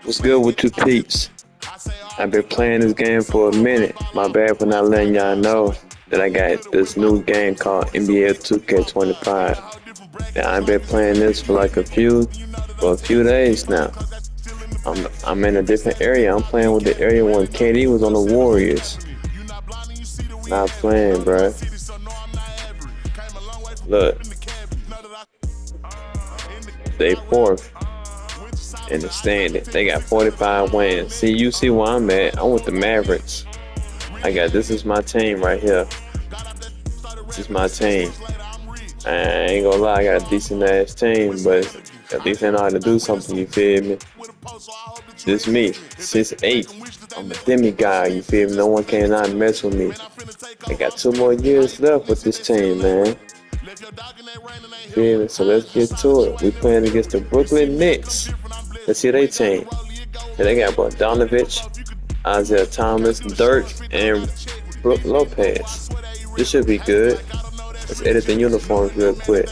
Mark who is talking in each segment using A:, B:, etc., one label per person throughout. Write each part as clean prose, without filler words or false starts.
A: What's good with you peeps? I've been playing this game for a minute. My bad for not letting y'all know that I got this new game called NBA 2K25. Now I've been playing this for a few days now. I'm in a different area. I'm playing with the area when KD was on the Warriors. Not playing, bruh. Look, they fourth in the standing. They got 45 wins. See where I'm at. I'm with the Mavericks. This is my team right here. This is my team. I ain't gonna lie, I got a decent ass team, but at least I know how to do something, you feel me? This me, 6'8". I'm a demigod, you feel me? No one cannot mess with me. I got 2 more years left with this team, man. Feel me? So let's get to it. We playing against the Brooklyn Nets. Let's see their team. They got Bogdanovich, Isaiah Thomas, Dirk, and Brook Lopez. This should be good. Let's edit the uniforms real quick.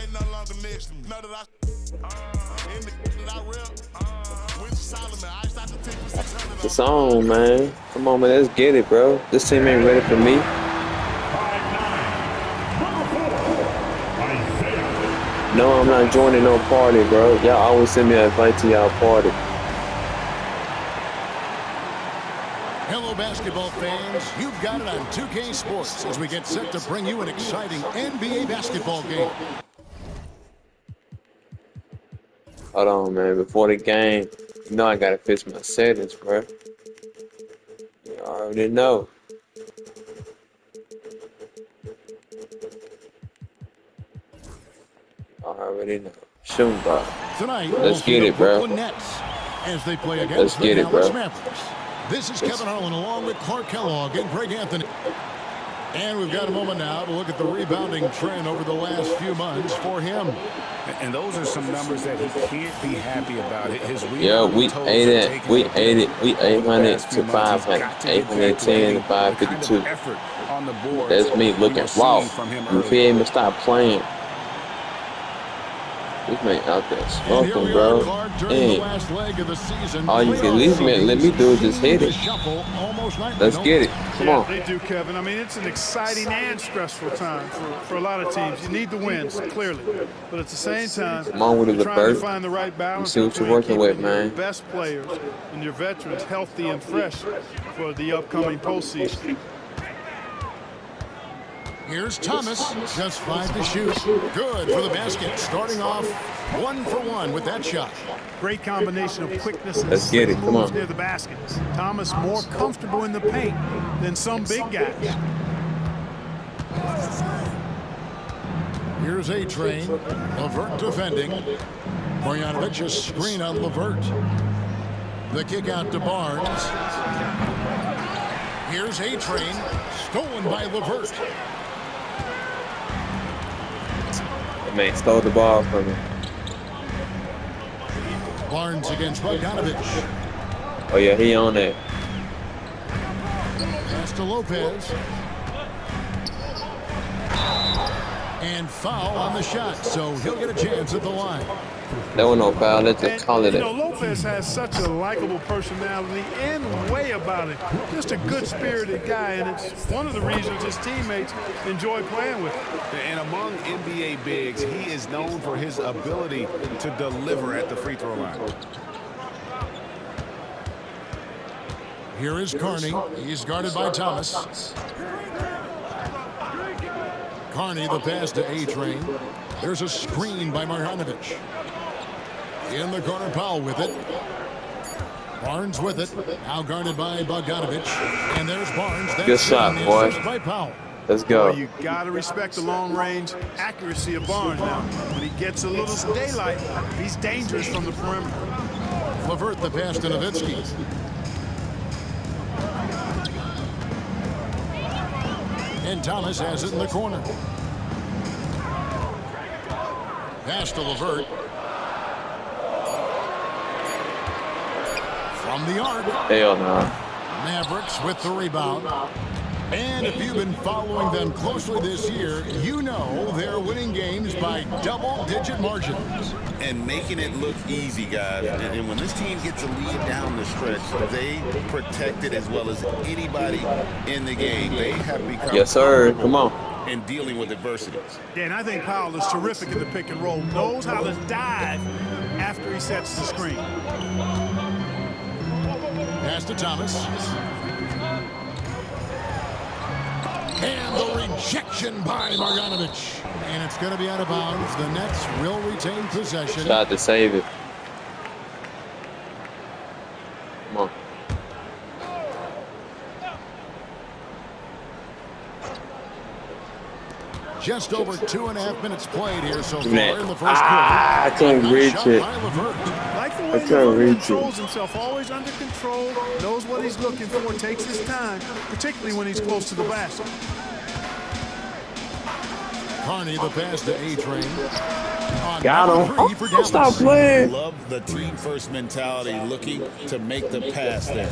A: It's on, man. Come on, man. Let's get it, bro. This team ain't ready for me. No, I'm not joining no party, bro. Y'all always send me an invite to y'all party.
B: Hello, basketball fans. You've got it on 2K Sports as we get set to bring you an exciting NBA basketball game.
A: Hold on, man. Before the game, you know I gotta fix my settings, bro. You already know. Shooting ball.
B: Tonight,
A: let's get it, bro.
B: Nets as they play against the Dallas Mavericks. This is Kevin Harlan along with Clark Kellogg and Greg Anthony. And we've got a moment now to look at the rebounding trend over the last few months for him.
C: And those are some numbers that he can't be happy about. His
A: we 800 to 500, 810 to 552. That's me looking raw. You feel me? Stop playing. This man out there smoking, bro. Dang. All you can at least let me do is just hit it. Let's get it. Come on.
D: They do, Kevin. I mean, it's an exciting and stressful time for a lot of teams. You need the wins, clearly. But at the same time,
A: come on with it,
D: trying to find the right balance.
A: See what you're working with, man.
D: Best players and your veterans healthy and fresh for the upcoming postseason.
B: Here's Thomas, just 5 to shoot. Good for the basket. Starting off 1 for 1 with that shot.
D: Great combination of quickness and
A: let's get it. Come on.
D: Near the basket. Thomas more comfortable in the paint than some big guys.
B: Here's A-Train. LeVert defending. Marjanovic a screen on LeVert. The kick out to Barnes. Here's A-Train. Stolen by LeVert.
A: Man, stole the ball from him.
B: Barnes against Bogdanovich.
A: Oh yeah, he on that.
B: Pass to Lopez. And foul on the shot, so he'll get a chance at the line.
A: There was no foul. Let's just call it.
D: Lopez has such a likable personality and way about it. Just a good-spirited guy, and it's one of the reasons his teammates enjoy playing with him.
C: And among NBA bigs, he is known for his ability to deliver at the free throw line.
B: Here is Carney. He's guarded by Thomas. Carney, the pass to A-Train. There's a screen by Marjanovic. In the corner, Powell with it. Barnes with it. Now guarded by Bogdanovich. And there's Barnes.
A: Good shot, boy.
B: By Powell.
A: Let's go.
D: Well, you got to respect the long-range accuracy of Barnes now. When he gets a little daylight, he's dangerous from the perimeter.
B: LeVert, the pass to Nowitzki. And Thomas has it in the corner. Pass to LeVert. From the arc.
A: Hell no.
B: Mavericks with the rebound. And if you've been following them closely this year, you know they're winning games by double-digit margins.
C: And making it look easy, guys. And when this team gets a lead down the stretch, they protect it as well as anybody in the game. They have become...
A: Yes, sir. Come on.
C: ...in dealing with adversity.
D: Yeah, and I think Powell is terrific in the pick and roll. Knows how to dive after he sets the screen.
B: Pass to Thomas. And the rejection by Marjanovic. And it's going to be out of bounds. The Nets will retain possession.
A: Tried to save it. Come on.
B: Just over 2.5 minutes played here so far
A: Man.
B: in the first quarter.
A: I couldn't reach
B: Shot
A: it.
B: by LeVert.
D: Like the
A: I
D: way
A: can't
D: LeVert
A: reach
D: controls
A: it.
D: himself, always under control, knows what he's looking for, takes his time, particularly when he's close to the basket.
B: Carney, the pass to A-Train.
A: Got him. Oh, stop playing.
C: Love the team-first mentality, looking to make the pass there.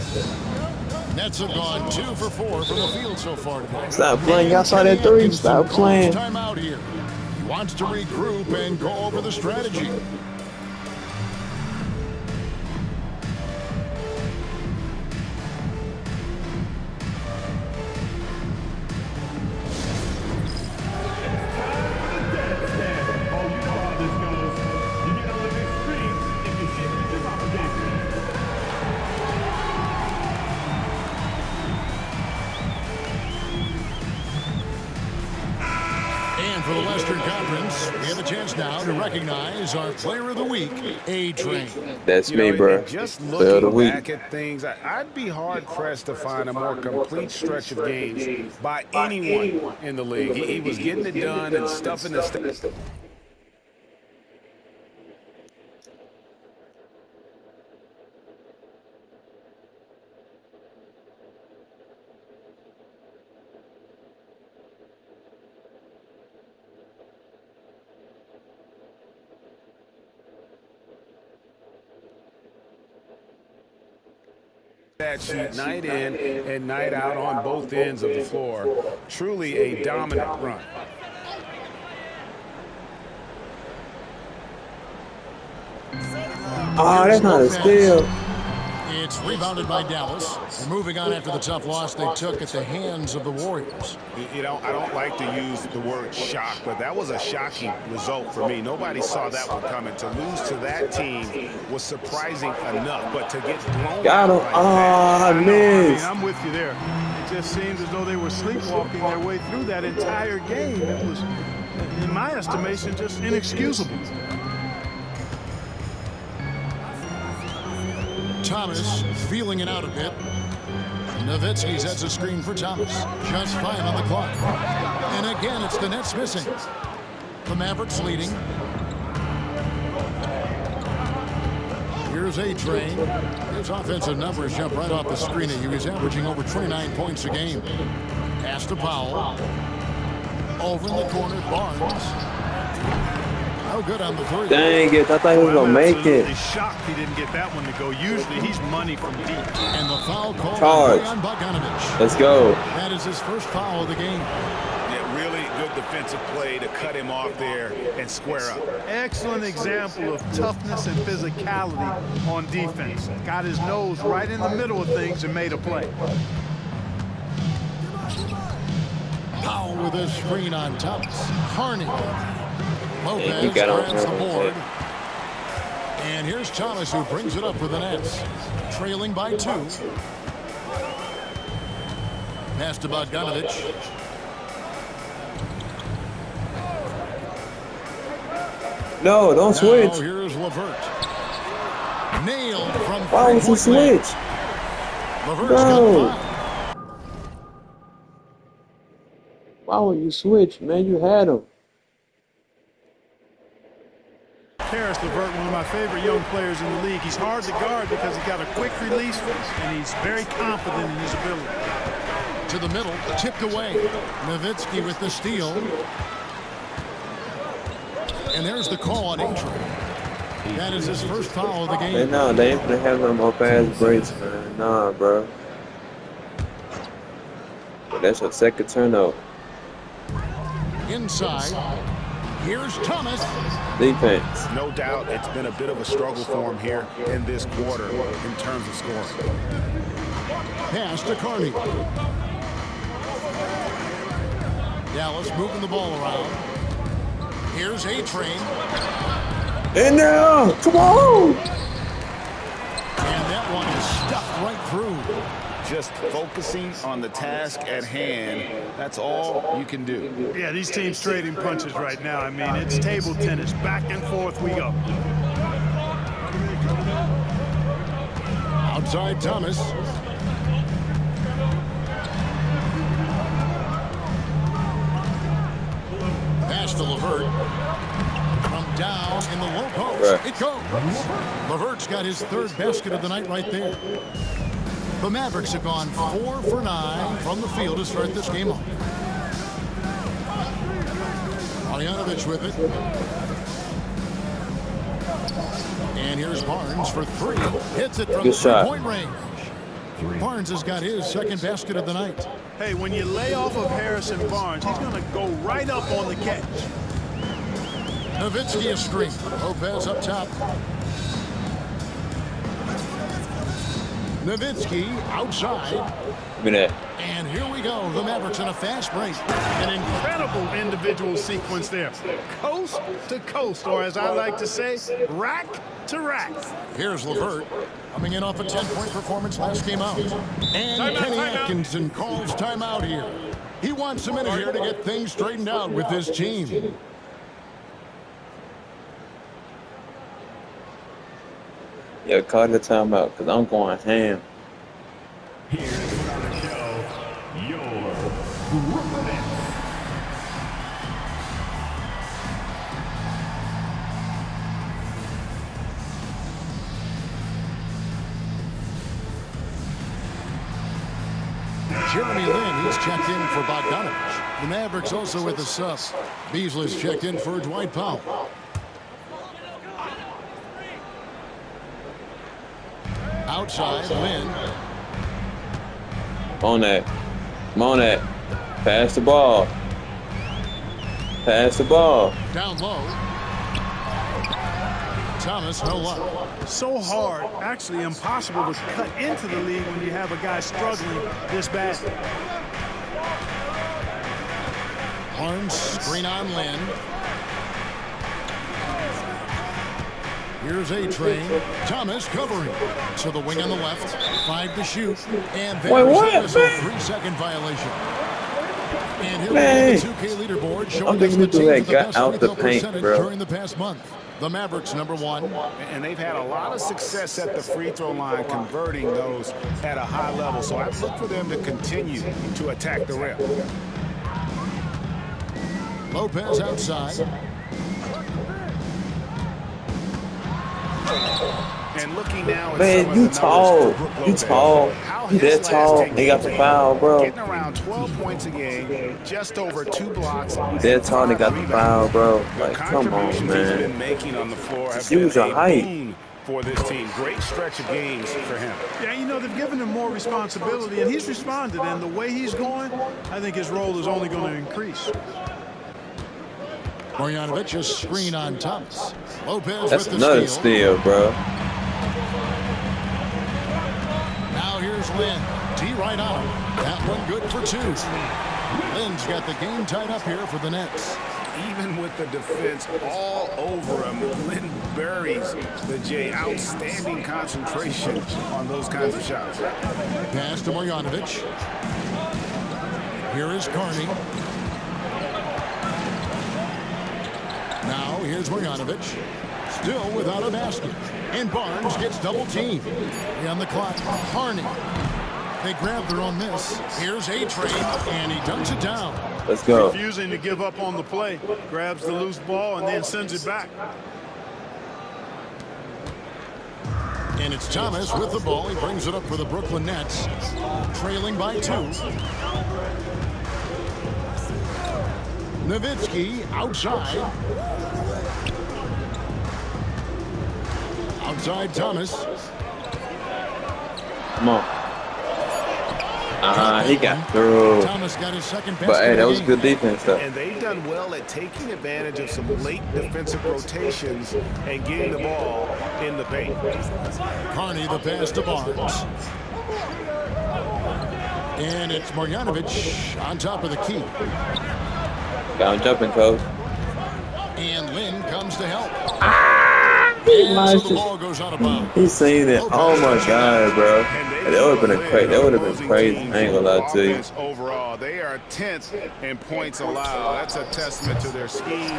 B: Nets have gone 2 for 4 from the field so far today.
A: Stop playing. Y'all saw that three. Stop playing.
B: Time out here. He wants to regroup and go over the strategy. And for the Western Conference, we have a chance now to recognize our Player of the Week, A-Train.
A: That's me, bro.
C: Just
A: Player of the
C: looking
A: week.
C: back at things, I'd be hard-pressed to find a more complete stretch of games by anyone in the league. He was getting it done and stuffing the stuff. That sheet night in and night out on both ends of the floor. Truly a dominant run.
A: Oh, that's not a steal.
B: It's rebounded by Dallas. They're moving on after the tough loss they took at the hands of the Warriors.
C: You know, I don't like to use the word shock, but that was a shocking result for me. Nobody saw that one coming. To lose to that team was surprising enough, but to get blown
A: Got him.
C: out like
A: Oh, I
D: I mean,
A: missed.
D: I'm with you there. It just seems as though they were sleepwalking their way through that entire game. It was, in my estimation, just inexcusable.
B: Thomas feeling it out a bit. Nowitzki sets a screen for Thomas. Just 5 on the clock. And again, it's the Nets missing. The Mavericks leading. Here's A-Train. His offensive numbers jump right off the screen at you. He's averaging over 29 points a game. Pass to Powell. Over in the corner, Barnes. Oh, good on the three.
A: Dang it. I thought he was going to make it.
D: Absolutely shocked he didn't get that one to go. Usually he's money from deep.
B: And the foul call
A: Charge.
B: on Bogdanovic.
A: Let's go.
B: That is his first foul of the game.
C: Yeah, really good defensive play to cut him off there and square up.
D: Excellent example of toughness and physicality on defense. Got his nose right in the middle of things and made a play.
B: Powell with a screen on Thomas. Harney. Lopez
A: Yeah, he got on
B: grabs the
A: him.
B: board. And here's Thomas who brings it up for the Nets. Trailing by 2. Pass to Bogdanovic.
A: No, don't switch.
B: Now here's LeVert. Nailed from
A: Why was he
B: three-point
A: switch?
B: range. LeVert's
A: Bro.
B: got 5.
A: Why would you switch, man? You had him.
D: Caris LeVert, one of my favorite young players in the league. He's hard to guard because he's got a quick release and he's very confident in his ability.
B: To the middle, tipped away. Nowitzki with the steal. And there's the call on A-Train. That is his first foul of the game.
A: Man, no, they ain't gonna have no more fast breaks, man. Nah, bro. That's a second turnover.
B: Inside. Here's Thomas.
A: Defense.
C: No doubt it's been a bit of a struggle for him here in this quarter in terms of scoring.
B: Pass to Carney. Dallas moving the ball around. Here's A-Train.
A: In there! Come on!
B: And that one is stuffed right through.
C: Just focusing on the task at hand, that's all you can do.
D: Yeah, these teams trading punches right now. I mean, it's table tennis. Back and forth we go.
B: Outside Thomas. Pass to LeVert. From down in the low post.
A: Right.
B: It goes. LeVert's got his third basket of the night right there. The Mavericks have gone 4 for 9 from the field to start this game off. Marjanovic with it. And here's Barnes for 3. Hits it from
A: Good shot.
B: three-point range. Barnes has got his second basket of the night.
D: Hey, when you lay off of Harrison Barnes, he's going to go right up on the catch.
B: Nowitzki a screen. Lopez up top. Nowitzki outside.
A: Give me that.
B: And here we go. The Mavericks in a fast break.
D: An incredible individual sequence there. Coast to coast, or as I like to say, rack to rack.
B: Here's LeVert coming in off a 10-point performance last game out. And
D: Timeout,
B: Kenny
D: timeout.
B: Atkinson calls timeout here. He wants a minute here to get things straightened out with his team.
A: Yeah, call the timeout because I'm going ham.
E: Here's the show, your Brooklyn Nets.
B: Jeremy Lin, he's checked in for Bogdanovich. The Mavericks also with a sub. Beasley's checked in for Dwight Powell. Outside, Lin.
A: On that. Come on that. Pass the ball. Pass the ball.
B: Down low. Thomas, no luck.
D: So hard, actually impossible to cut into the league when you have a guy struggling this bad.
B: Barnes, screen on Lin. Here's A-Train. Thomas covering. To the wing on the left. 5 to shoot. And there's a 3-second violation. And he'll
A: Man.
B: be the 2K leaderboard showing
A: I'm
B: us
A: thinking
B: the
A: he threw
B: teams
A: that
B: with the
A: guy
B: best
A: out
B: free
A: the
B: throw
A: paint,
B: percentage
A: bro.
B: during the past month. The Mavericks #1.
C: And they've had a lot of success at the free throw line converting those at a high level. So I look for them to continue to attack the rim.
B: Lopez outside.
C: And looking now at
A: Man,
C: some of
A: you
C: the numbers
A: tall.
C: for Brook
A: You
C: Lopez.
A: tall.
C: How
A: You
C: his
A: that
C: last
A: tall.
C: 10
A: They got
C: games
A: the
C: have
A: foul, bro.
C: Getting around 12 points a game, just over 2 blocks.
A: That tall. They got the foul, bro.
C: The
A: Like, come on,
C: contributions he's been
A: man.
C: making on the floor have
A: Just use
C: been
A: your
C: a
A: height.
C: boon for this team. Great stretch of games for him.
D: Yeah, you know, they've given him more responsibility, and he's responded. And the way he's going, I think his role is only going to increase.
B: Marjanovic a screen on Thomas. Lopez
A: That's
B: with the
A: another
B: steal.
A: steal, bro.
B: Now here's Lin. D right on him. That one good for 2. Lin's got the game tied up here for the Nets.
C: Even with the defense all over him, Lin buries the J. Outstanding concentration on those kinds of shots.
B: Pass to Marjanovic. Here is Carney. Now here's Marjanovic. Still without a basket. And Barnes gets double teamed. On the clock, Carney. They grab their own miss. Here's A-Train, and he dunks it down.
A: Let's go.
D: Refusing to give up on the play. Grabs the loose ball and then sends it back.
B: And it's Thomas with the ball. He brings it up for the Brooklyn Nets. Trailing by 2. Nowitzki outside. Outside Thomas.
A: Come on. He got through.
B: Thomas got his second best.
A: But hey, that was good defense though.
C: And they've done well at taking advantage of some late defensive rotations and getting the ball in the paint.
B: Carney the pass to Barnes. And it's Marjanovic on top of the key.
A: Got him jumping, coach.
B: And Lynn comes to help.
A: My
B: And so the ball goes out of bounds.
A: He's seen it. Oh my God, bro. That would have been crazy. That would have been crazy. I ain't gonna lie to you.
C: Offense overall, they are 10th in points allowed. That's a testament to their schemes.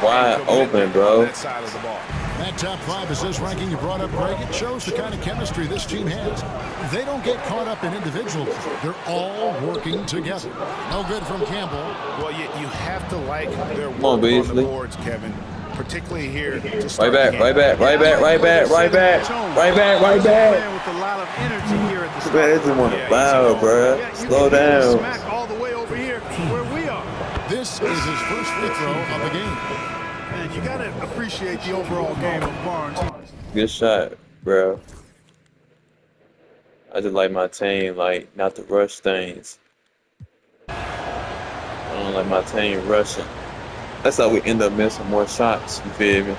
A: Wide
C: and
A: open,
C: commitment
A: bro.
C: on that side of the ball.
B: That top 5 assist ranking you brought up, Greg, it shows the kind of chemistry this team has. They don't get caught up in individual. They're all working together. No good from Campbell.
C: Well, you have to like their work
A: Come on,
C: on the
A: Beasley.
C: boards, Kevin. Particularly here to
A: Right
C: start
A: back,
C: the game.
A: right back, right back, right back, right back, right back, right back.
D: Playing with a lot of energy here at the
A: Man, they just want to foul, bro. Slow down.
D: Smack all the way over here where we are.
B: This is his first free throw of the game.
D: And you got to appreciate the overall game of Barnes.
A: Good shot, bro. I just like my team, like, not to rush things. I don't like my team rushing. That's how we end up missing more shots, you feel me?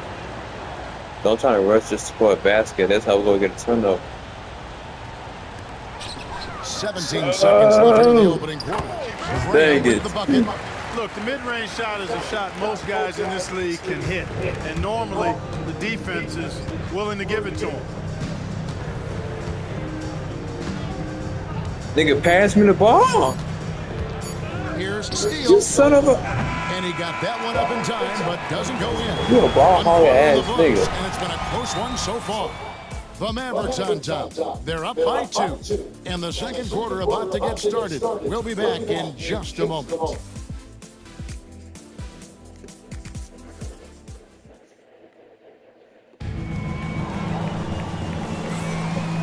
A: Don't try to rush just to score a basket. That's how we're going to get a turnover.
B: 17 seconds left in the opening quarter.
A: Dang
B: With
A: it.
B: the bucket.
D: Look, the mid-range shot is a shot most guys in this league can hit. And normally, the defense is willing to give it to them.
A: Nigga, pass me the ball.
B: Here's
A: You
B: Steele.
A: son of a...
B: And he got that one up in time, but doesn't go in.
A: You a ball hauler ass
B: On the books,
A: nigga.
B: and it's been a close one so far. The Mavericks on top. They're up by 2. And the second quarter about to get started. We'll be back in just a moment.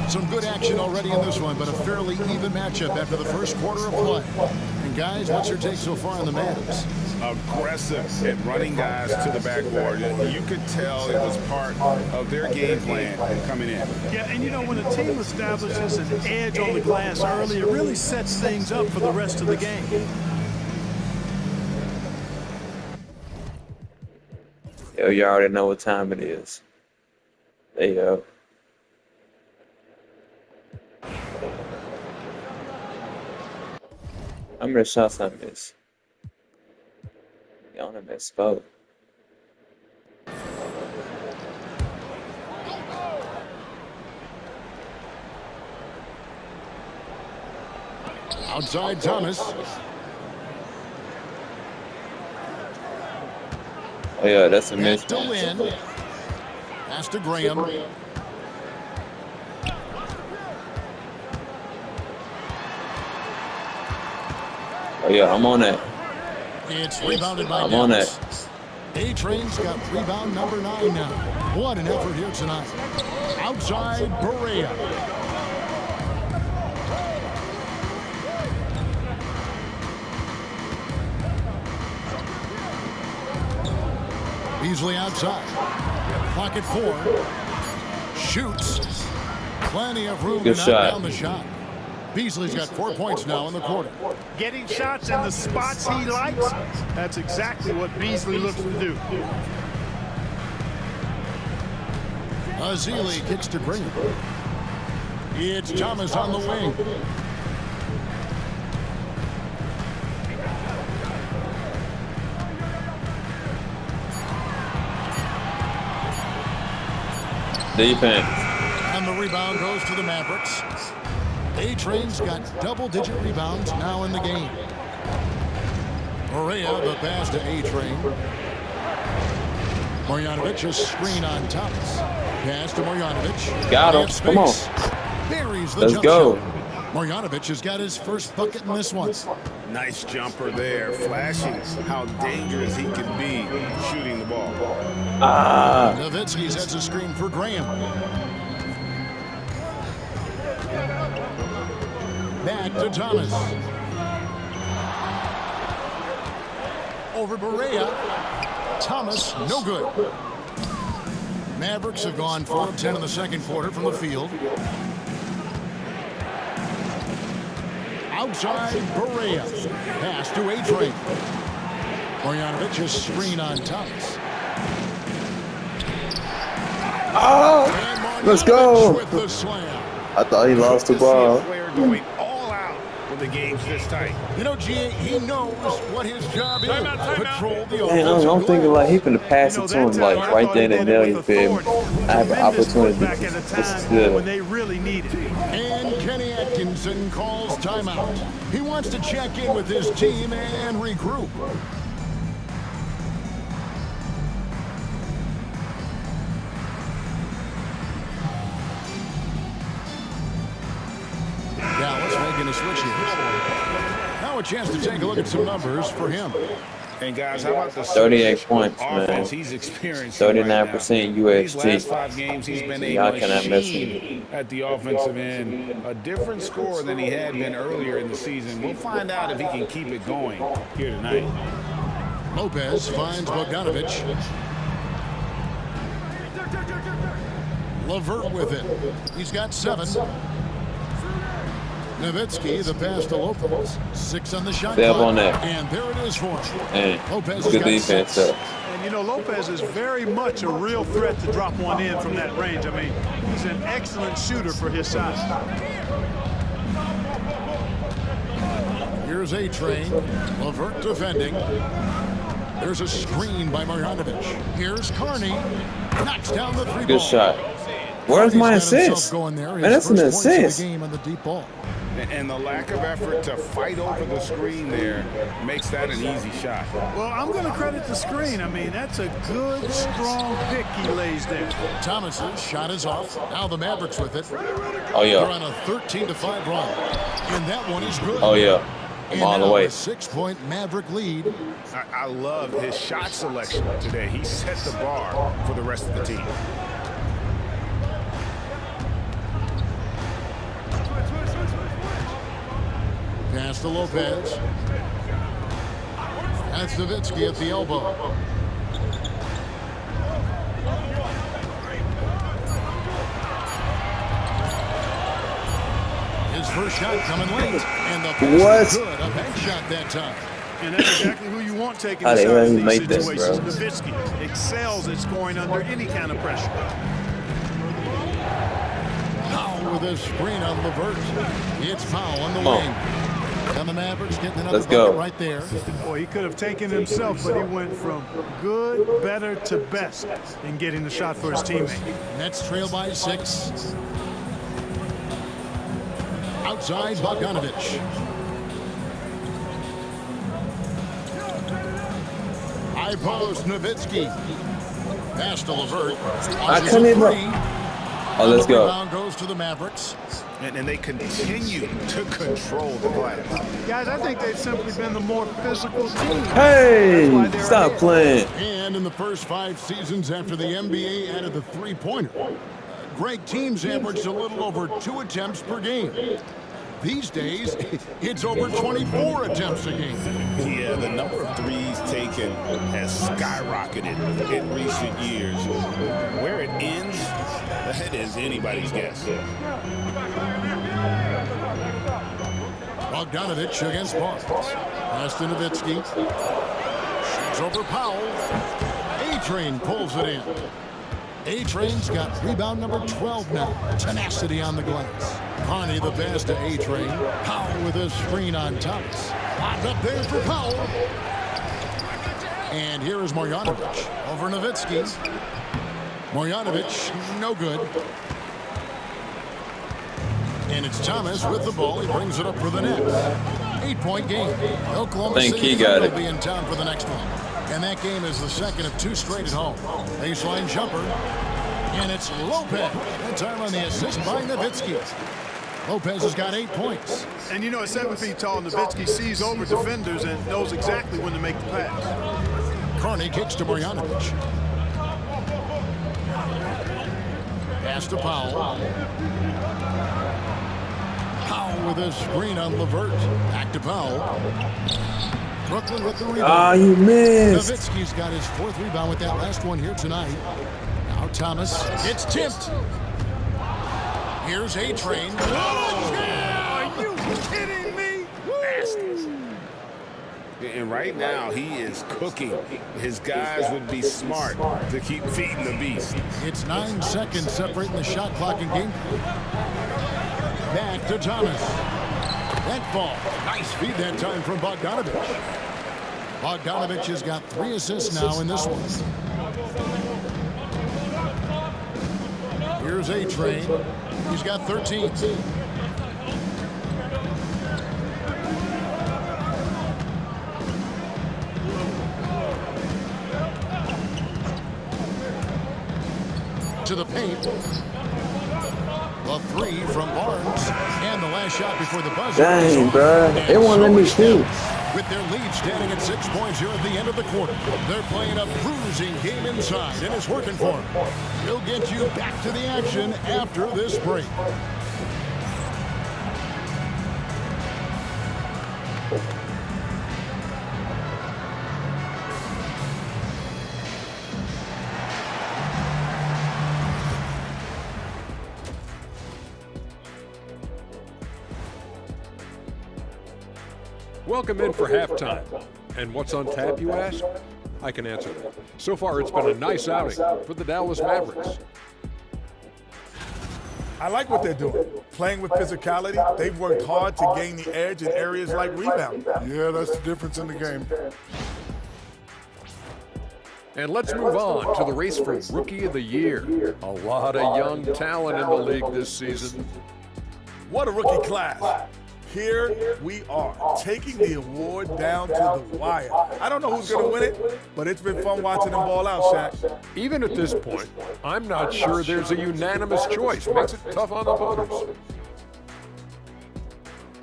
B: Some good action already in this one, but a fairly even matchup after the first quarter of play. And guys, what's your take so far on the Mavs?
C: Aggressive at running guys to the backboard. You could tell it was part of their game plan coming in.
D: Yeah, and you know, when a team establishes an edge on the glass early, it really sets things up for the rest of the game.
A: Yo, you already know what time it is. There you go. How many shots I missed? Y'all done misspoke.
B: Outside Thomas.
A: Oh yeah, that's a
B: Back to
A: mismatch.
B: Lynn. Pass to Graham.
A: Oh yeah, I'm on that.
B: It's rebounded by
A: I'm on
B: Dallas.
A: that.
B: A-Train's got rebound number 9 now. What an effort here tonight. Outside Berea. Beasley outside. Pocket 4. Shoots. Plenty of room
A: Good
B: to knock
A: shot.
B: down the shot. Beasley's got 4 points now in the quarter.
D: Getting shots in the spots he likes, that's exactly what Beasley looks to do.
B: Azili kicks to Green. It's Thomas on the wing.
A: Defense.
B: And the rebound goes to the Mavericks. A-Train's got double-digit rebounds now in the game. Berea, the pass to A-Train. Marjanovic, a screen on Thomas. Pass to Marjanovic.
A: Got him.
B: They have
A: Come on.
B: space. Buries the
A: Let's
B: jump
A: go.
B: shot. Marjanovic has got his first bucket in this one.
C: Nice jumper there, flashing how dangerous he can be shooting the ball.
A: Ah.
B: Nowitzki sets a screen for Graham. Back to Thomas. Over Berea. Thomas, no good. Mavericks have gone 4 of 10 in the second quarter from the field. Outside, Berea. Pass to A-Train. Marjanovic, a screen on Thomas.
A: Oh, let's go.
B: With the slam.
A: I thought he lost the
C: To see a
A: ball.
C: player going all out when the game's this tight.
B: You know, GA, he knows what his job is. Patrol the
A: Man, I'm
B: offensive
A: thinking
B: glass.
A: like he finna pass it to him like right there and there. You feel me? I have an opportunity.
D: Back at a
A: This is
D: time when
A: good.
D: they really need it.
B: And Kenny Atkinson calls timeout. He wants to check in with his team and regroup. Dallas making a switch here. Now a chance to take a look at some numbers for him.
C: And guys, how about the
A: 38
C: surge
A: points,
C: of
A: man.
C: offense he's experiencing
A: 39%
C: These
A: UST.
C: last 5 games, he's been a
A: Y'all cannot miss
C: machine at the offensive end. A different score than he had been earlier in the season. We'll find out if he can keep it going here tonight.
B: Lopez finds Bogdanovic. Levert with it. He's got 7. Nowitzki, the pass to Lopez. 6 on the shot
A: Stay up
B: clock.
A: on that.
B: And there it is for him.
A: And
B: Lopez has
A: good
B: got
A: defense
B: 6.
A: though.
D: And, you know, Lopez is very much a real threat to drop one in from that range. I mean, he's an excellent shooter for his size.
B: Here's A-Train. Levert defending. There's a screen by Marjanovic. Here's Carney. Knocks down the 3 ball.
A: Good shot. Where's my
B: He's got himself
A: assist?
B: going there.
A: Man,
B: His
A: that's an
B: first points of the
A: assist.
B: game on the deep ball.
C: And the lack of effort to fight over the screen there makes that an easy shot.
D: Well, I'm going to credit the screen. I mean, that's a good, strong pick he lays there.
B: Thomas's shot is off. Now the Mavericks with it.
A: Oh
B: They're
A: yeah.
B: on a 13-5 run. And that one is good.
A: Oh yeah. I'm
B: And
A: all the
B: now
A: way.
B: a 6-point Maverick lead.
C: I love his shot selection today. He set the bar for the rest of the team.
B: Pass to Lopez. That's Nowitzki at the elbow. His first shot coming late. And the pass
A: What?
B: is good. A bank shot that time.
D: And that's exactly who you want taking
A: How
D: the
A: the
D: shot
A: hell
D: in
A: he
D: these
A: make this,
D: situations.
A: bro?
D: Nowitzki excels at scoring under any kind of pressure.
B: Powell with a screen on Levert. It's Powell on the
A: Come on.
B: wing. And the Mavericks getting another
A: Let's go.
B: bucket right there.
D: Boy, he could have taken himself, but he went from good, better to best in getting the shot for his teammate.
B: Nets trail by 6. Outside, Bogdanovic. High post, Nowitzki. Pass to Levert.
A: I couldn't even. Oh, let's
B: The
A: go.
B: rebound goes to the Mavericks.
C: And they continue to control the glass.
D: Guys, I think they've simply been the more physical team.
A: Hey,
D: That's why they're
A: stop
D: ahead.
A: playing.
B: And in the first 5 seasons after the NBA added the three-pointer, Greg teams averaged a little over 2 attempts per game. These days, it's over 24 attempts a game.
C: Yeah, the number of threes taken has skyrocketed in recent years. Where it ends, that is anybody's guess.
B: Bogdanovic against Barnes. Pass to Nowitzki. Shoots over Powell. A-Train pulls it in. A-Train's got rebound number 12 now. Tenacity on the glass. Carney the pass to A-Train. Powell with a screen on Thomas. Locked up there for Powell. And here is Marjanovic over Nowitzki. Marjanovic, no good. And it's Thomas with the ball. He brings it up for the Nets. 8-point game. Oklahoma
A: Think
B: City
A: he got
B: will
A: it.
B: be in town for the next one. And that game is the second of 2 straight at home. Baseline jumper. And it's Lopez. That time on the assist by Nowitzki. Lopez has got 8 points.
D: And you know, at 7 feet tall, Nowitzki sees over defenders and knows exactly when to make the pass.
B: Carney kicks to Marjanovic. Pass to Powell. Powell with a screen on Levert. Back to Powell. Brooklyn with the rebound.
A: Ah, you missed.
B: Nowitzki's got his 4th rebound with that last one here tonight. Now Thomas gets tipped. Here's A-Train.
D: Are you kidding me?
C: nasty. And right now, he is cooking. His guys would be smart to keep feeding the beast.
B: It's 9 seconds separating the shot clock and game. Back to Thomas. That ball. Nice feed that time from Bogdanovich. Bogdanovich has got 3 assists now in this one. Here's A-Train. He's got 13. To the paint. The 3 from Barnes. And the last shot before the buzzer.
A: Dang, bro. They won't let me shoot.
B: With their lead standing at 6 points here at the end of the quarter. They're playing a bruising game inside, and it's working for them. We'll get you back to the action after this break.
F: Welcome in for halftime. And what's on tap, you ask? I can answer that. So far, it's been a nice outing for the Dallas Mavericks.
G: I like what they're doing. Playing with physicality, they've worked hard to gain the edge in areas like rebound.
D: Yeah, that's the difference in the game.
F: And let's move on to the race for Rookie of the Year. A lot of young talent in the league this season.
G: What a rookie class. Here we are, taking the award down to the wire. I don't know who's going to win it, but it's been fun watching them ball out, Shaq.
F: Even at this point, I'm not sure there's a unanimous choice. Makes it tough on the voters.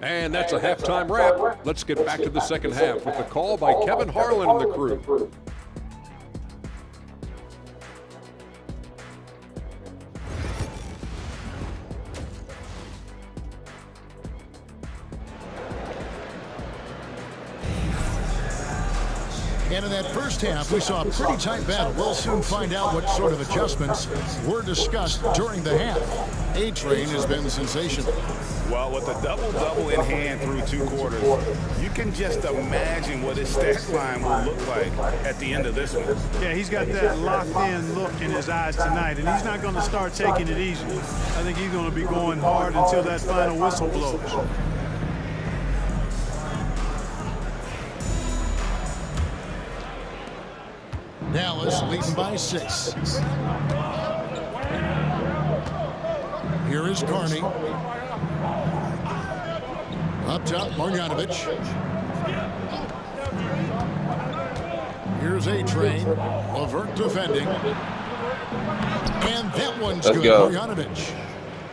F: And that's a halftime wrap. Let's get back to the second half with the call by Kevin Harlan and the crew.
B: And in that first half, we saw a pretty tight battle. We'll soon find out what sort of adjustments were discussed during the half. A-Train has been sensational.
C: Well, with a double-double in hand through 2 quarters, you can just imagine what his stat line will look like at the end of this one.
D: Yeah, he's got that locked-in look in his eyes tonight, and he's not going to start taking it easy. I think he's going to be going hard until that final whistle blows.
B: Dallas leading by 6. Here is Carney. Up top, Marjanovic. Here's A-Train. LeVert defending. And that one's
A: Let's
B: good.
A: go.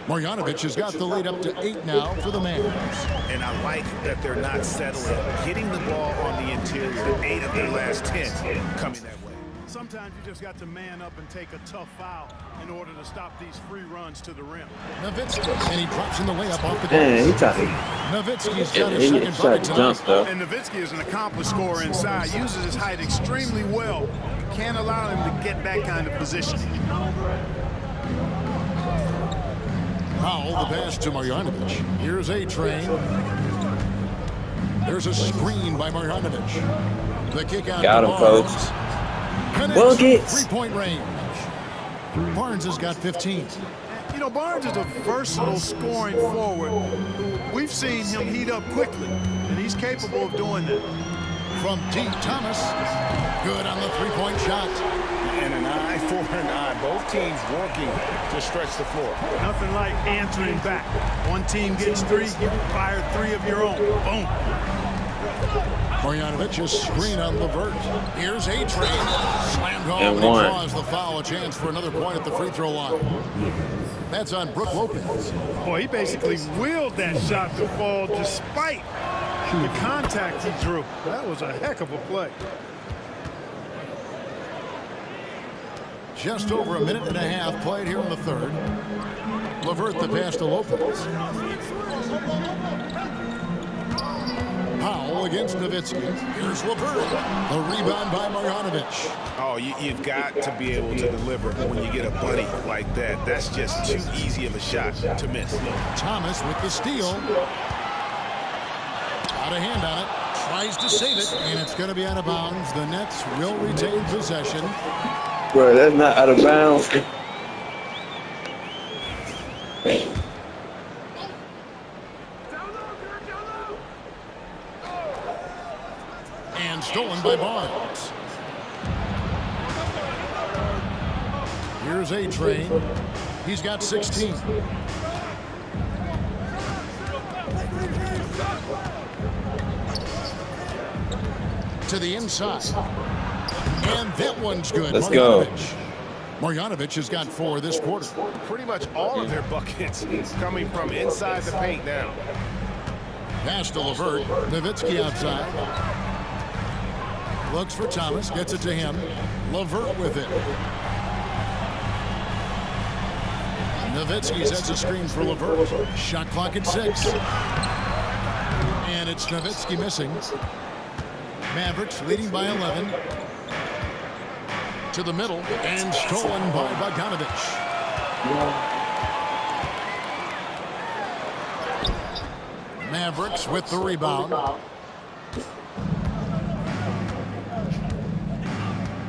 B: Marjanovic has got the lead up to 8 now for the Mavs.
C: And I like that they're not settling, getting the ball on the interior. 8 of their last 10 coming that way.
D: Sometimes you just got to man up and take a tough foul in order to stop these free runs to the rim.
B: Nowitzki, and he drops in the layup off the
A: Man, he
B: glass.
A: tried.
B: Nowitzki's got his
A: He
B: second
A: tried
B: bucket
A: to
B: tonight.
A: jump though.
D: And Nowitzki is an accomplished scorer inside, uses his height extremely well. You can't allow him to get that kind of position.
B: Powell, the pass to Marjanovic. Here's A-Train. There's a screen by Marjanovic. The kick out
A: Got
B: to
A: him,
B: Barnes.
A: folks.
B: Connects
A: Buckets.
B: from 3-point range. Barnes has got 15.
D: You know, Barnes is a versatile scoring forward. We've seen him heat up quickly, and he's capable of doing that.
B: From D. Thomas. Good on the 3-point shot.
C: And an eye for an eye. Both teams working to stretch the floor.
D: Nothing like answering back. One team gets 3, you fire 3 of your own. Boom.
B: Marjanovic is screen on LeVert. Here's A-Train. Slammed home
A: And
B: and he
A: one.
B: draws the foul. A chance for another point at the free throw line. That's on Brook Lopez.
D: Boy, he basically willed that shot to fall despite the contact he drew. That was a heck of a play.
B: Just over a minute and a half played here in the third. LeVert the pass to Lopez. Powell against Nowitzki. Here's LeVert. A rebound by Marjanovic.
C: Oh, you've got to be able to deliver when you get a bunny like that. That's just too easy of a shot to miss.
B: Thomas with the steal. Got a hand on it. Tries to save it, and it's going to be out of bounds. The Nets will retain possession.
A: Bro, that's not out of bounds.
B: And stolen by Barnes. Here's A-Train. He's got 16. To the inside. And that one's good.
A: Let's go.
B: Marjanovic has got 4 this quarter.
C: Pretty much all of their buckets coming from inside the paint now.
B: Pass to LeVert. Nowitzki outside. Looks for Thomas. Gets it to him. LeVert with it. Nowitzki sets a screen for LeVert. Shot clock at 6. And it's Nowitzki missing. Mavericks leading by 11. To the middle. And stolen by Bogdanovic. Mavericks with the rebound.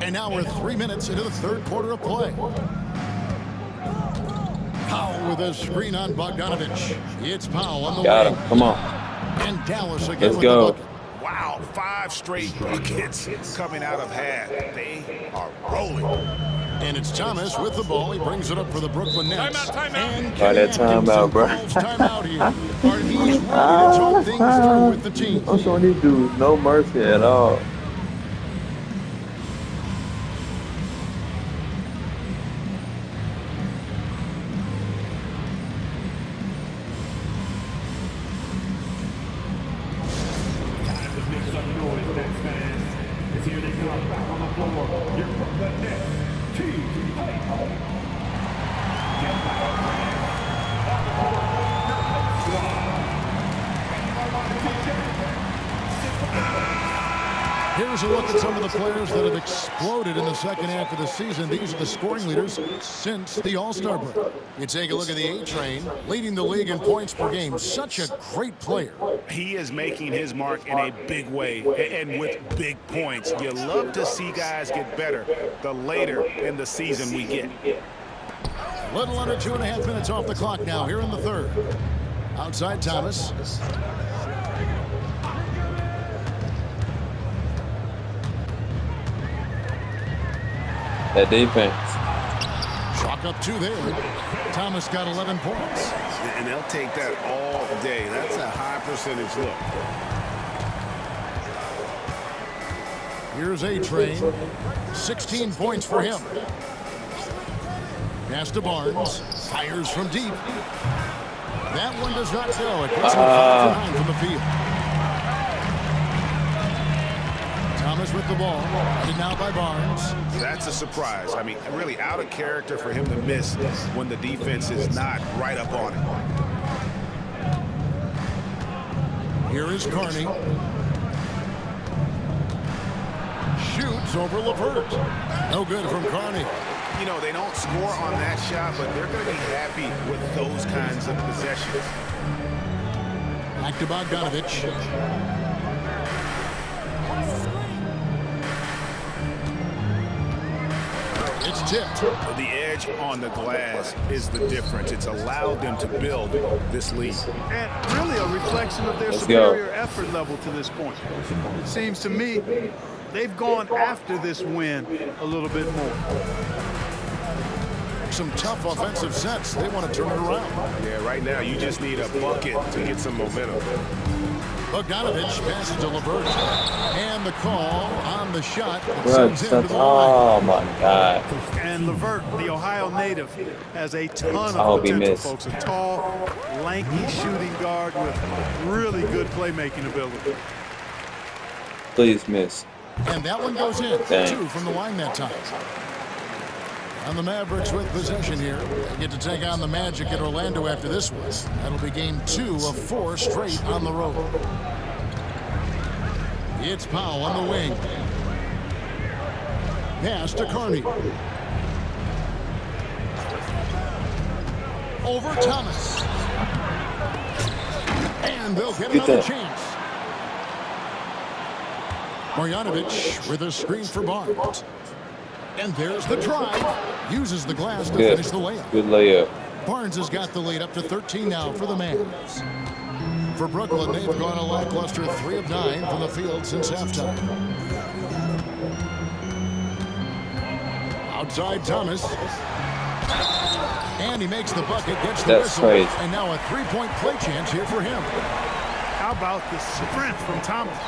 B: And now we're 3 minutes into the third quarter of play. Powell with a screen on Bogdanovic. It's Powell on the
A: Got
B: wing.
A: him. Come on.
B: And Dallas again
A: Let's
B: with
A: go.
B: the bucket.
C: Wow, 5 straight buckets coming out of half. They are rolling.
B: And it's Thomas with the ball. He brings it up for the Brooklyn Nets.
C: Timeout.
B: And
A: Oh, that timeout, bro.
B: Timeout here. He's ready to talk things through with the team.
A: I'm showing these dudes no mercy at all.
E: Make some noise, Nets fans. As here they come back on the floor. Your Brooklyn Nets team play. Get back on
B: Here's a look at some of the players that have exploded in the second half of the season. These are the scoring leaders since the All-Star break. You take a look at the A-Train, leading the league in points per game. Such a great player.
C: He is making his mark in a big way and with big points. You love to see guys get better the later in the season we get.
B: Little under 2.5 minutes off the clock now here in the third. Outside Thomas.
A: That defense.
B: Chalk up 2 there. Thomas got 11 points.
C: And they'll take that all day. That's a high percentage look.
B: Here's A-Train. 16 points for him. Pass to Barnes. Fires from deep. That one does not go. It puts him 5 for 9 from the field. Thomas with the ball. Headed now by Barnes.
C: That's a surprise. I mean, really out of character for him to miss when the defense is not right up on him.
B: Here is Carney. Shoots over LeVert. No good from Carney.
C: You know, they don't score on that shot, but they're going to be happy with those kinds of possessions.
B: Back to Bogdanovic. It's tipped.
C: The edge on the glass is the difference. It's allowed them to build this lead.
D: And really a reflection of their
A: Let's
D: superior
A: go.
D: effort level to this point. It seems to me they've gone after this win a little bit more.
B: Some tough offensive sets. They want to turn it around.
C: Yeah, right now you just need a bucket to get some momentum.
B: Bogdanovic passes to LeVert. And the call on the shot that
A: Bro,
B: sends him to the line.
A: oh my God.
D: And LeVert, the Ohio native, has a ton
A: I
D: of
A: hope he
D: potential,
A: missed.
D: folks. A tall, lanky shooting guard with really good playmaking ability.
A: Please miss.
B: And that one goes in.
A: Dang.
B: 2 from the line that time. And the Mavericks with possession here. They get to take on the Magic at Orlando after this one. That'll be game 2 of 4 straight on the road. It's Powell on the wing. Pass to Carney. Over Thomas. And they'll get
A: Get
B: another
A: that.
B: chance. Marjanovic with a screen for Barnes. And there's the drive. Uses the glass to
A: Good.
B: finish the layup.
A: Good layup.
B: Barnes has got the lead up to 13 now for the Mavs. For Brooklyn, they've gone a lackluster 3 of 9 from the field since halftime. Outside Thomas. And he makes the bucket, gets the
A: That's
B: whistle.
A: crazy.
B: And now a three-point play chance here for him.
D: How about the strength from Thomas?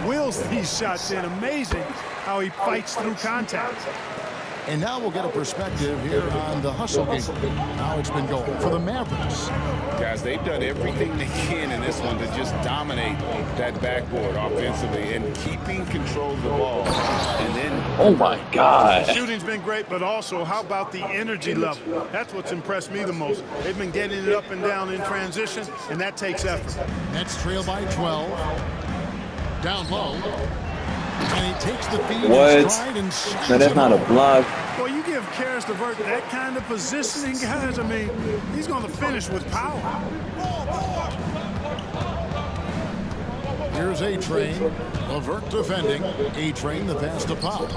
D: Wills these shots in. Amazing how he fights through contact.
B: And now we'll get a perspective here on the hustle game. How it's been going for the Mavericks.
C: Guys, they've done everything they can in this one to just dominate that backboard offensively and keeping control of the ball. And then
A: Oh my God.
D: Shooting's been great, but also how about the energy level? That's what's impressed me the most. They've been getting it up and down in transition, and that takes effort.
B: Nets trail by 12. Down low. And he takes the feed
A: What?
B: in stride and slams
A: No, that's
B: it
A: not a
B: home.
A: block.
D: Well, you give Karis LeVert that kind of positioning, guys. I mean, he's going to finish with power.
B: Here's A-Train. LeVert defending. A-Train, the pass to Pop.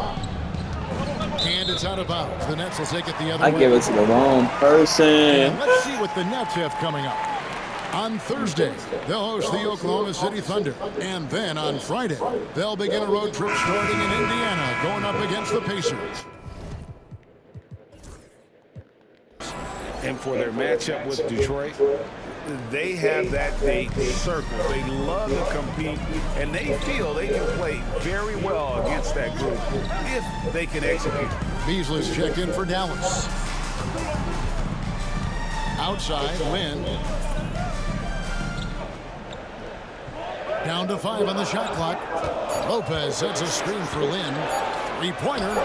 B: And it's out of bounds. The Nets will take it the other
A: I
B: way.
A: give it to the wrong person.
B: And let's see what the Nets have coming up. On Thursday, they'll host the Oklahoma City Thunder. And then on Friday, they'll begin a road trip starting in Indiana, going up against the Pacers.
C: And for their matchup with Detroit, they have that big circle. They love to compete, and they feel they can play very well against that group if they can execute.
B: Beasley's checked in for Dallas. Outside, Lynn. Down to 5 on the shot clock. Lopez sets a screen for Lynn. Three-pointer.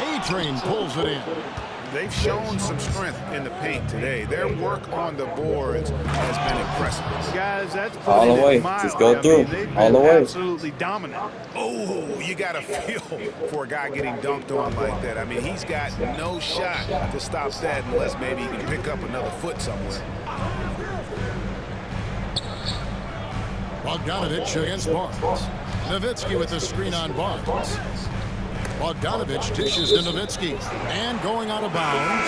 B: A-Train pulls it in.
C: They've shown some strength in the paint today. Their work on the boards has been impressive.
D: Guys, that's
A: All the
D: putting it
A: way.
D: mildly.
A: Just go through.
D: They've
A: All the
D: been
A: way.
D: absolutely dominant.
C: Oh, you got to feel for a guy getting dunked on like that. I mean, he's got no shot to stop that unless maybe he can pick up another foot somewhere.
B: Bogdanovich against Barnes. Nowitzki with the screen on Barnes. Bogdanovich dishes to Nowitzki. And going out of bounds.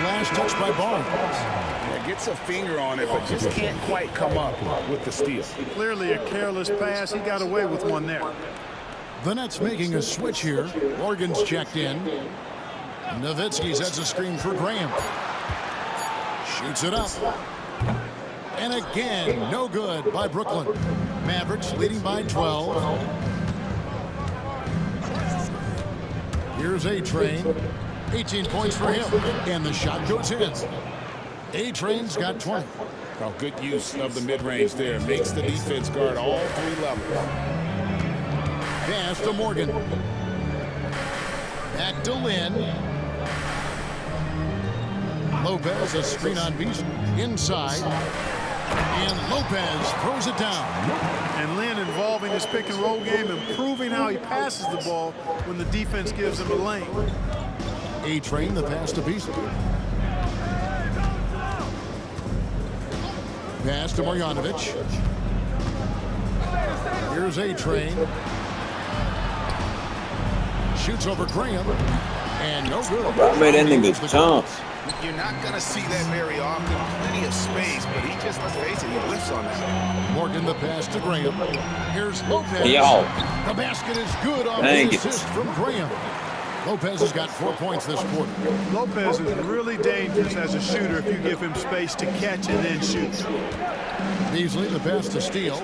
B: Last touch by Barnes.
C: Yeah, gets a finger on it, but just can't quite come up with the steal.
D: Clearly a careless pass. He got away with one there.
B: The Nets making a switch here. Morgan's checked in. Nowitzki sets a screen for Graham. Shoots it up. And again, no good by Brooklyn. Mavericks leading by 12. Here's A-Train. 18 points for him. And the shot goes in. A-Train's got 20.
C: Oh, good use of the mid-range there. Makes the defense guard all 3 levels.
B: Pass to Morgan. Back to Lynn. Lopez, a screen on Beasley. Inside. And Lopez throws it down.
D: And Lynn involving his pick and roll game, improving how he passes the ball when the defense gives him a lane.
B: A-Train, the pass to Beasley. Pass to Marjanovic. Here's A-Train. Shoots over Graham. And no good.
A: I made that nigga jump.
C: You're not going to see that very often. Plenty of space, but he just, let's face it, he whiffs on that.
B: Morgan the pass to Graham. Here's Lopez.
A: Yo.
B: The basket is good off
A: Thank
B: the
A: you.
B: assist from Graham. Lopez has got 4 points this quarter.
D: Lopez is really dangerous as a shooter if you give him space to catch and then shoot.
B: Beasley the pass to Steele.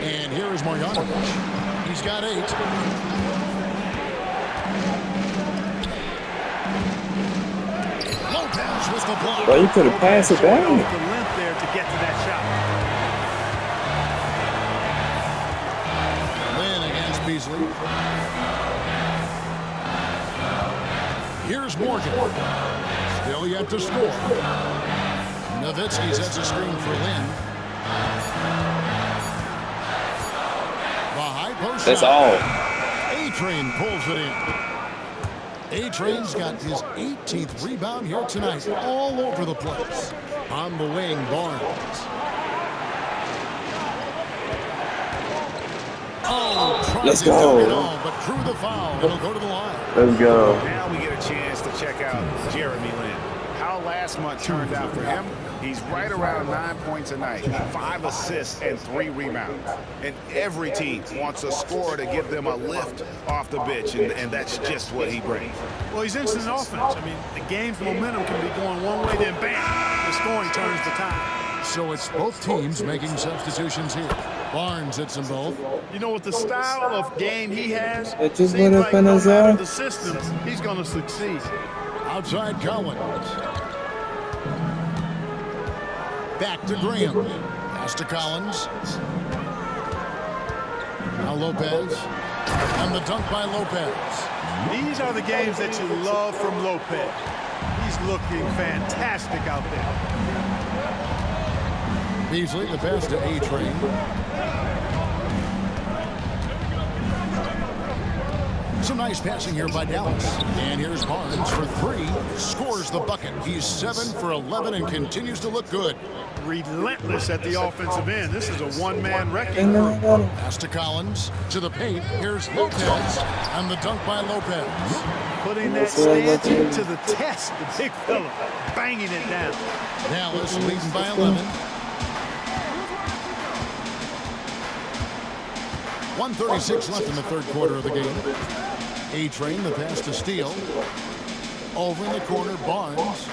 B: And here is Marjanovic. He's got 8. Lopez with the block.
A: Bro, you could have passed it
D: Showing
A: down.
D: off the length there to get to that shot.
B: Lynn against Beasley. Here's Morgan. Still yet to score. Nowitzki sets a screen for Lynn. The high post
A: That's
B: shot.
A: all.
B: A-Train pulls it in. A-Train's got his 18th rebound here tonight, all over the place. On the wing, Barnes. Oh, tried
A: Let's
B: to dunk
A: go.
B: it all, but drew the foul. It'll go to the line.
A: Let's go.
C: Now we get a chance to check out Jeremy Lin. How last month turned out for him, he's right around 9 points a night, 5 assists, and 3 rebounds. And every team wants a scorer to give them a lift off the bench, and that's just what he brings.
D: Well, he's instant offense. I mean, the game's momentum can be going one way, then bam, the scoring turns the tide.
B: So it's both teams making substitutions here. Barnes hits them both.
D: You know, with the style of game he has,
A: It just
D: seems
A: went
D: like
A: up in
D: no
A: his
D: matter
A: eye.
D: the system, he's going to succeed.
B: Outside Collins. Back to Graham. Pass to Collins. Now Lopez. And the dunk by Lopez.
D: These are the games that you love from Lopez. He's looking fantastic out there.
B: Beasley, the pass to A-Train. Some nice passing here by Dallas. And here's Barnes for 3. Scores the bucket. He's 7 for 11 and continues to look good.
D: Relentless at the offensive end. This is a one-man wrecking crew.
B: Pass to Collins. To the paint. Here's Lopez. And the dunk by Lopez.
D: Putting that stance to the test, the big fella, banging it down.
B: Dallas leading by 11. 1:36 left in the third quarter of the game. A-Train, the pass to Steele. Over in the corner, Barnes.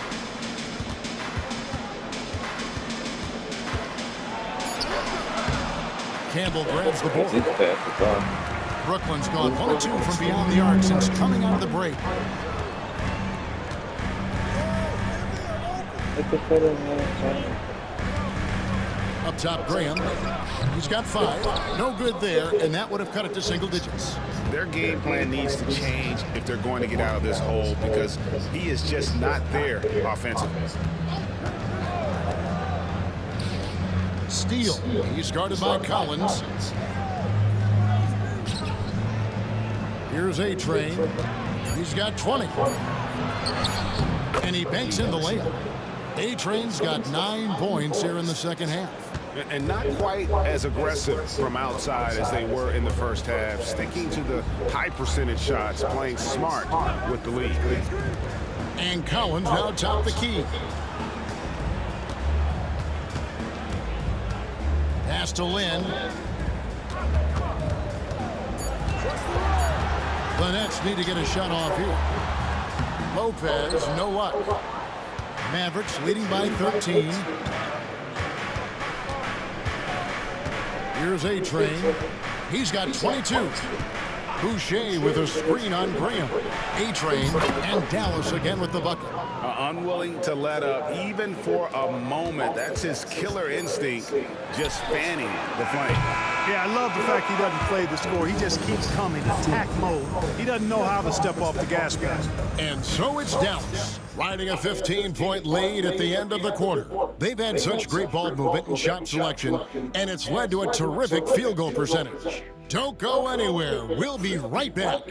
B: Campbell grabs the board.
A: He's fast as well.
B: Brooklyn's gone 1 of 2 from beyond the arc since coming out of the break. Up top, Graham. He's got 5. No good there, and that would have cut it to single digits.
C: Their game plan needs to change if they're going to get out of this hole because he is just not there offensively.
B: Steele. He's guarded by Collins. Here's A-Train. He's got 20. And he banks in the layup. A-Train's got 9 points here in the second half.
C: And not quite as aggressive from outside as they were in the first half, sticking to the high percentage shots, playing smart with the lead.
B: And Collins now top the key. Pass to Lin. The Nets need to get a shot off here. Lopez, no luck. Mavericks leading by 13. Here's A-Train. He's got 22. Boucher with a screen on Graham. A-Train and Dallas again with the bucket.
C: Unwilling to let up even for a moment. That's his killer instinct, just fanning the flame.
D: Yeah, I love the fact he doesn't play the score. He just keeps coming, attack mode. He doesn't know how to step off the gas pedal.
B: And so it's Dallas, riding a 15-point lead at the end of the quarter. They've had such great ball movement and shot selection, and it's led to a terrific field goal percentage. Don't go anywhere. We'll be right back.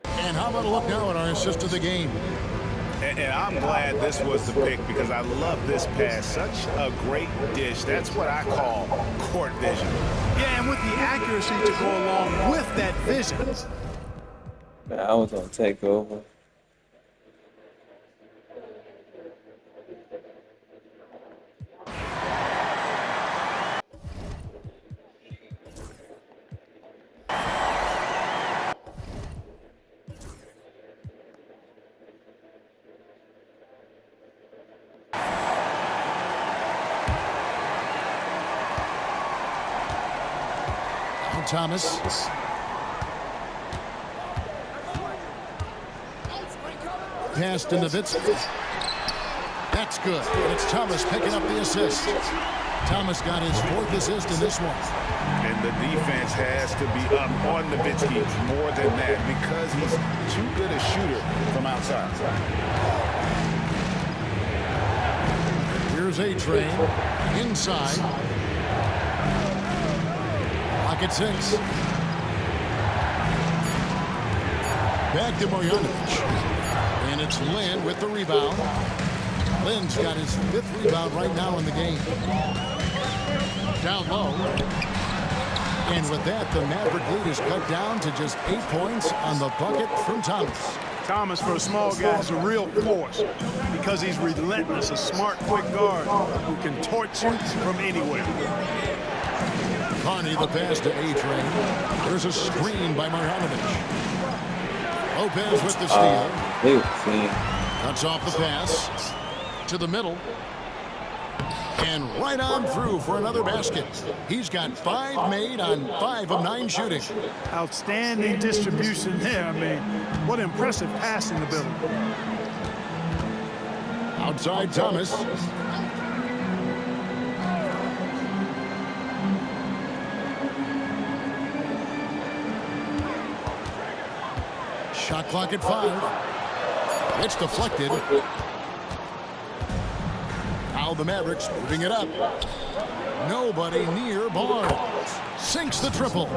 B: And how about a look now at our assist of the game?
C: And I'm glad this was the pick because I love this pass. Such a great dish. That's what I call court vision.
D: Yeah, and with the accuracy to go along with that vision.
A: Man, I was gonna take over.
B: Thomas. Pass to Nowitzki. That's good. And it's Thomas picking up the assist. Thomas got his 4th assist in this one.
C: And the defense has to be up on Nowitzki more than that because he's too good a shooter from outside.
B: Here's A-Train. Inside. At 6. Back to Marjanovic. And it's Lin with the rebound. Lynn's got his 5th rebound right now in the game. Down low. And with that, the Maverick lead is cut down to just 8 points on the bucket from Thomas.
D: Thomas, for a small guy, is a real force because he's relentless, a smart, quick guard who can torch you from anywhere.
B: Carney the pass to A-Train. There's a screen by Marjanovic. Lopez with the steal. Cuts off the pass to the middle. And right on through for another basket. He's got 5 made on 5 of 9 shooting.
D: Outstanding distribution there. I mean, what impressive passing ability.
B: Outside Thomas. Shot clock at 5. It's deflected. Now the Mavericks moving it up. Nobody near Barnes. Sinks the triple.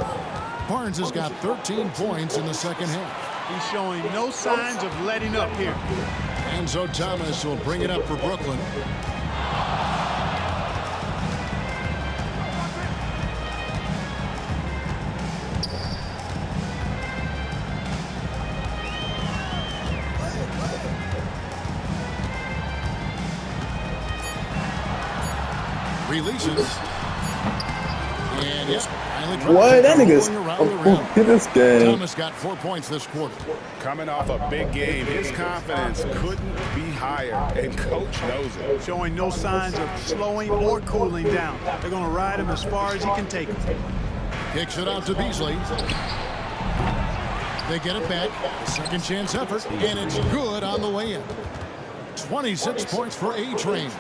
B: Barnes has got 13 points in the second half.
D: He's showing no signs of letting up here.
B: And so Thomas will bring it up for Brooklyn. Releases. And yep,
A: what? That nigga's in this game.
B: Thomas got 4 points this quarter.
C: Coming off a big game, his confidence couldn't be higher, and coach knows it.
D: Showing no signs of slowing or cooling down. They're going to ride him as far as he can take him.
B: Kicks it out to Beasley. They get it back. A second chance effort, and it's good on the way in. 26 points for A-Train.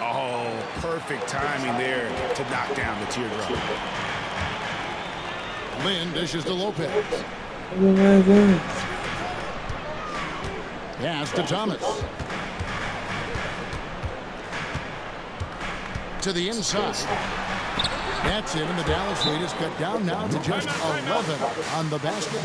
C: Oh, perfect timing there to knock down the teardrop.
B: Lynn dishes to Lopez. Pass to Thomas. To the inside. That's it, and the Dallas lead is cut down now to just 11 on the basket.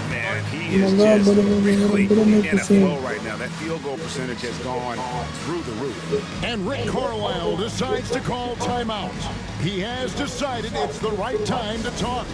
C: Man, he is just really in a flow right now. That field goal percentage has gone through the roof.
B: And Rick Carlisle decides to call timeout. He has decided it's the right time to talk.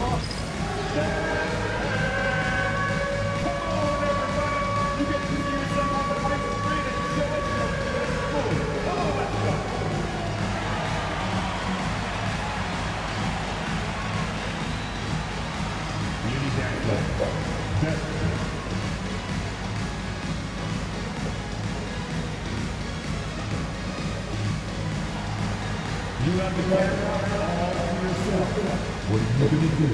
E: You have the camera all to yourself. What are you going to do?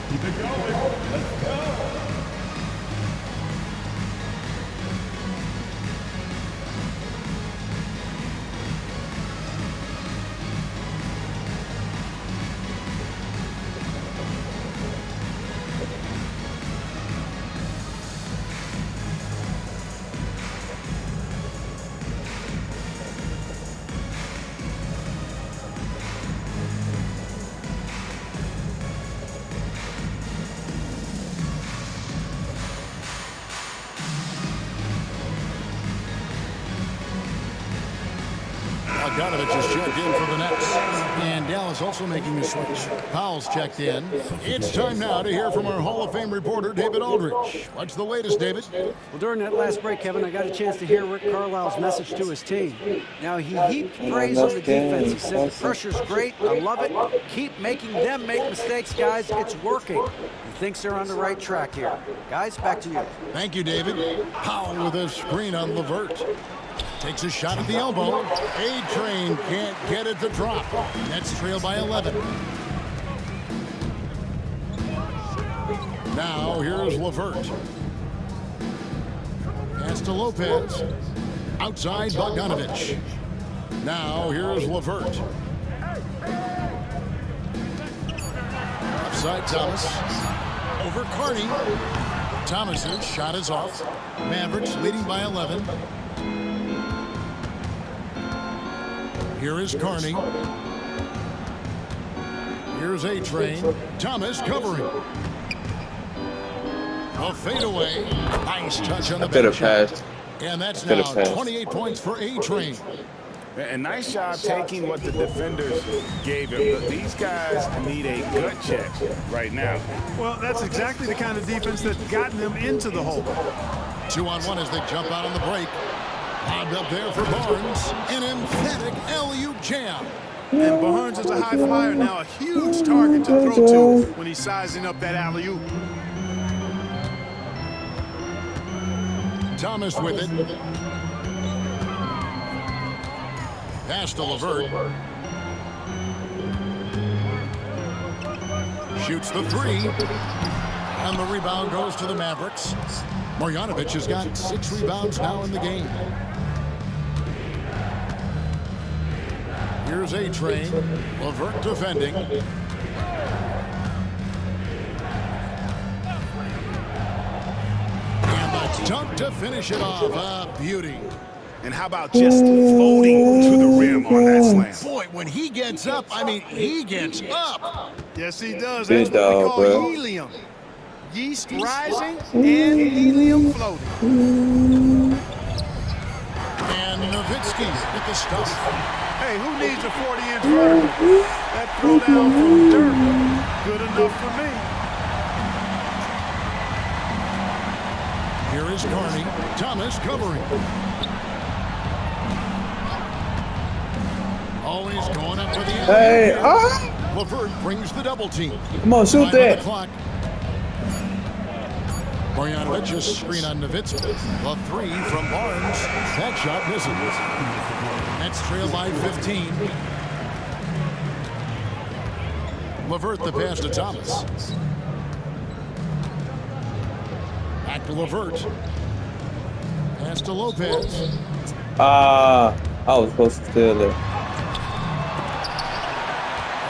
E: Keep it going. Let's go.
B: Bogdanovich has checked in for the Nets. And Dallas also making the switch. Powell's checked in. It's time now to hear from our Hall of Fame reporter, David Aldridge. What's the latest, David?
H: Well, during that last break, Kevin, I got a chance to hear Rick Carlisle's message to his team. Now, he heaped praise on the defense. He said, the pressure's great. I love it. Keep making them make mistakes, guys. It's working. He thinks they're on the right track here. Guys, back to you.
B: Thank you, David. Powell with a screen on LeVert. Takes a shot at the elbow. A-Train can't get it to drop. Nets trail by 11. Now here's LeVert. Pass to Lopez. Outside Bogdanovich. Now here's LeVert. Offside Thomas. Over Carney. Thomas's shot is off. Mavericks leading by 11. Here is Carney. Here's A-Train. Thomas covering. A fadeaway. Nice touch on the
A: Could have
B: back shot.
A: passed.
B: And that's
A: Could
B: now
A: have passed.
B: 28 points for A-Train.
C: And nice job taking what the defenders gave him. But these guys need a gut check right now.
D: Well, that's exactly the kind of defense that's gotten them into the hole.
B: 2-on-1 as they jump out on the break. Lobbed up there for Barnes. An emphatic alley-oop jam.
D: And Barnes is a high flyer now, a huge target to throw to when he's sizing up that alley-oop.
B: Thomas with it. Pass to LeVert. Shoots the three. And the rebound goes to the Mavericks. Marjanovic has got 6 rebounds now in the game. Here's A-Train. LeVert defending. And the dunk to finish it off. A beauty.
C: And how about just floating to the rim on that slam?
B: Boy, when he gets up, I mean, he gets up.
D: Yes, he does.
A: Good
D: That's what we
A: dog,
D: call
A: bro.
D: helium. Yeast rising and helium floating.
B: And Nowitzki with the stuff.
D: Hey, who needs a 40-inch vertical? That throwdown from Dirk, good enough for me.
B: Here is Carney. Thomas covering. Always going up for the end.
A: Hey,
B: LeVert brings the double team.
A: come on, shoot
B: 5 on the
A: that.
B: clock. Marjanovic just screen on Nowitzki. The three from Barnes. That shot misses. Nets trail by 15. LeVert the pass to Thomas. Back to LeVert. Pass to Lopez.
A: I was supposed to steal it.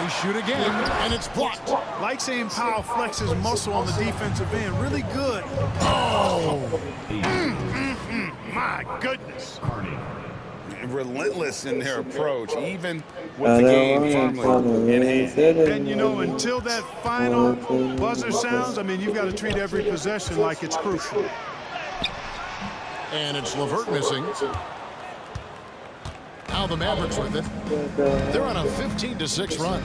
B: They shoot again, and it's blocked.
D: Like seeing Powell flex his muscle on the defensive end. Really good.
B: Oh!
D: My goodness.
C: Relentless in their approach, even with the game firmly in hand.
D: And, you know, until that final buzzer sounds, I mean, you've got to treat every possession like it's crucial.
B: And it's LeVert missing. Now the Mavericks with it. They're on a 15-6 run.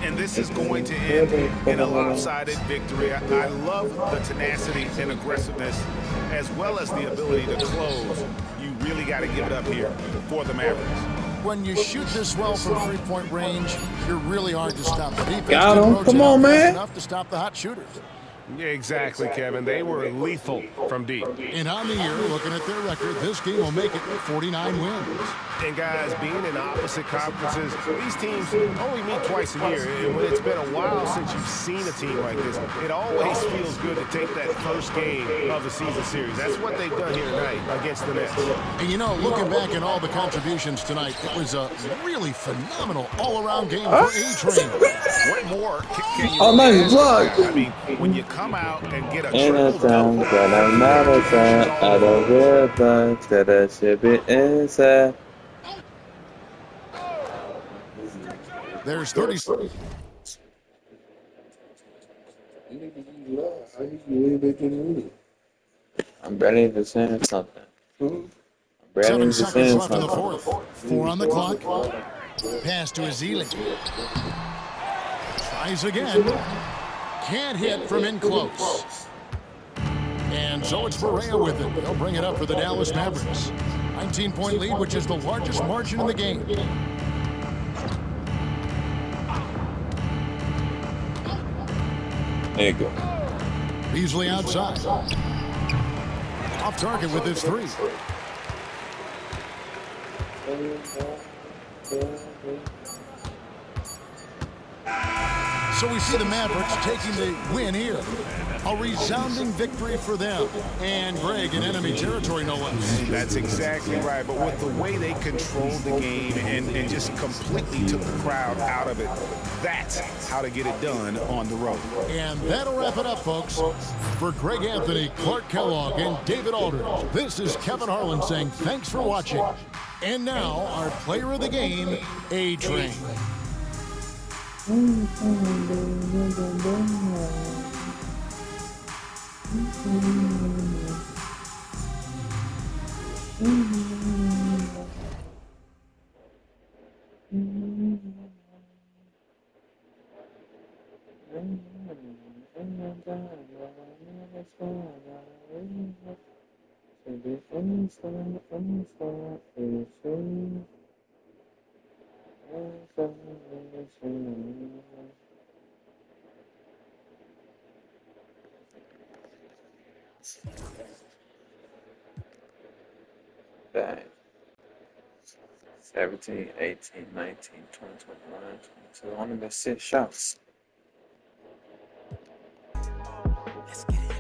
C: And this is going to end in a lopsided victory. I love the tenacity and aggressiveness, as well as the ability to close. You really got to give it up here for the Mavericks.
B: When you shoot this well from three-point range, you're really hard to stop. The defense
A: Got
B: didn't
A: him.
B: rotate
A: Come on,
B: out fast
A: man.
B: enough to stop the hot shooters.
C: Yeah, exactly, Kevin. They were lethal from deep.
B: And on the year, looking at their record, this game will make it 49 wins.
C: And guys, being in opposite conferences, these teams only meet twice a year. And when it's been a while since you've seen a team like this, it always feels good to take that first game of the season series. That's what they've done here tonight against the Nets.
B: And you know, looking back at all the contributions tonight, it was a really phenomenal all-around game for A-Train.
C: What more can you
A: nice
C: ask
A: block.
C: for? I mean, when you come out and get a
A: Anytime
C: triple-double,
A: that I'm not outside, I don't realize that I should be inside.
B: There's 30.
A: I'm barely even saying something. I'm barely
B: 7
A: even
B: seconds
A: saying
B: left in the
A: something.
B: fourth. 4 on the clock. Pass to Azili. Tries again. Can't hit from in close. And so it's Barea with it. They'll bring it up for the Dallas Mavericks. 19-point lead, which is the largest margin in the game.
A: There you go.
B: Beasley outside. Off target with his three. So we see the Mavericks taking the win here. A resounding victory for them. And Greg in enemy territory, no less.
C: that's exactly right. But with the way they controlled the game and just completely took the crowd out of it, that's how to get it done on the road.
B: And that'll wrap it up, folks. For Greg Anthony, Clark Kellogg, and David Aldridge, this is Kevin Harlan saying thanks for watching. And now, our player of the game, A-Train.
A: Back. 17, 18, 19, 20, 21, 22. Only been 6 shots.
I: Let's get it.